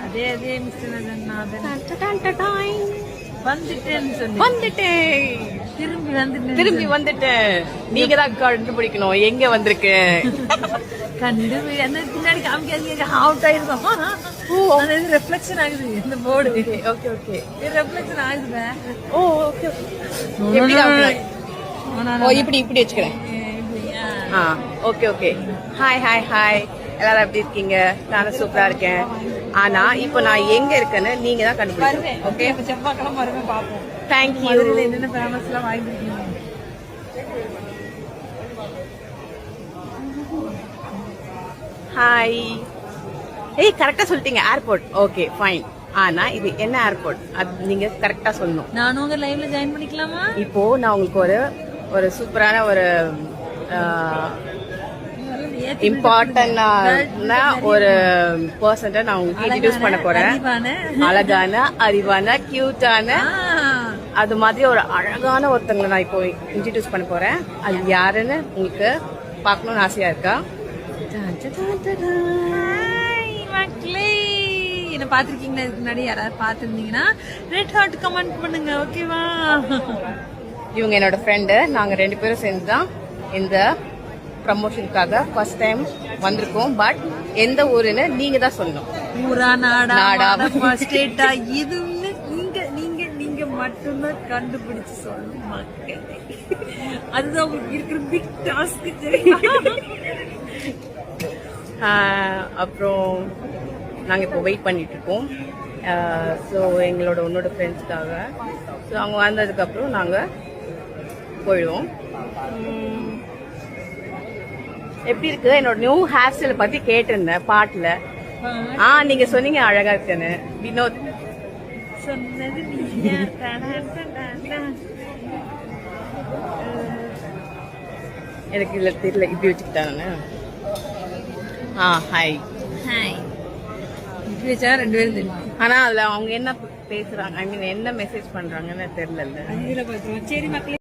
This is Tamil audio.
அதே அதே மிஸ்டர் வந்துட்டேன் திரும்பி வந்துட்டேன். நீங்க தான் கண்டுபிடிக்கணும் எங்க வந்திருக்கு. பின்னாடி காமிக்காதீங்க, அவுட் ஆயிருக்கும். ரெஃப்ளெக்ஷன் ஆகுது இந்த போர்டு. ஓகே ஓகே ரெஃப்ளெக்ஷன் ஆகுதுல. ஓ ஓகே எப்படி காமிக்கலாம்? ஓ இப்படி இப்படி வச்சுக்கிறேன். Okay okay. Hi hi hi, எல்லாரும் எப்படி இருக்கீங்க? நானும் சூப்பரா இருக்கேன். ஆனா இப்போ நான் எங்க இருக்கேன்னு நீங்க தான் கண்டுபிடிக்கணும். ஓகே, செவ்வாய்க்கிழமை வருவேன், பாப்போம். தேங்க்யூ. என்னென்ன ஃபேமஸ் எல்லாம் வாங்கிருக்கீங்க? ஹாய். ஏய் கரெக்டா சொல்லிட்டீங்க, ஏர்போர்ட். Okay fine. ஆனா இது என்ன ஏர்போர்ட் அது நீங்க கரெக்டா சொல்லணும். நானும் உங்க லைவ்ல ஜாயின் பண்ணிக்கலாமா? இப்போ நான் உங்களுக்கு ஒரு சூப்பரான ஒரு இம்பார்ட்டன்டான ஒரு பர்சன்ட்ட நான் உங்களுக்கு இன்ட்ரோடியூஸ் பண்ண போறேன். அழகான, அறிவான, கியூட்டான, அது மாதிரி ஒரு அழகான ஒருத்தங்களை நான் இப்போ இன்ட்ரோடியூஸ் பண்ண போறேன். அது யாருன்னு உங்களுக்கு பார்க்கணும்னு ஆசையா இருக்கா? என்ன பாத்திருக்கீங்களா? இதுக்கு முன்னாடி யாராவது பாத்திருந்தீங்கன்னா ரெட் ஹார்ட் கமெண்ட் பண்ணுங்க, ஓகேவா? இவங்க என்னோட ஃப்ரெண்டு. நாங்க 2 பேரும் சேர்ந்து தான் இந்த ப்ரமோஷனுக்காக ஃபர்ஸ்ட் டைம் வந்திருக்கோம். பட் எந்த ஊருன்னு நீங்க தான் சொல்லணும். ஊரா, நாடா, ஸ்டேட்டா, எதுன்னு நீங்க நீங்க நீங்க மட்டும்தான் கண்டுபிடிச்சு சொல்லணும் மக்கள். அதுதான் உங்களுக்கு இருக்கிற பிக் டாஸ்க். அப்புறம் நாங்கள் இப்போ வெயிட் பண்ணிட்டு இருக்கோம். ஸோ எங்களோட உன்னோட ஃப்ரெண்ட்ஸ்க்காக. ஸோ அவங்க வந்ததுக்கப்புறம் நாங்கள் போயிடுவோம். எப்படி இருக்கு? என்னோட நியூ ஹேர் ஸ்டைல் பற்றி கேட்டிருந்தேன் பாட்டில். நீங்க சொன்னீங்க அழகா இருக்குன்னு. வினோத் சொன்னது எனக்கு இல்லை தெரியல, இப்படி வச்சுக்கிட்டாங்க. Hi hi. இப்படி வச்சா 2 பேரும் தெரியும். ஆனா அதுல அவங்க என்ன பேசுறாங்க, ஐ மீன் என்ன மெசேஜ் பண்றாங்கன்னு தெரியல. சரி மக்களே.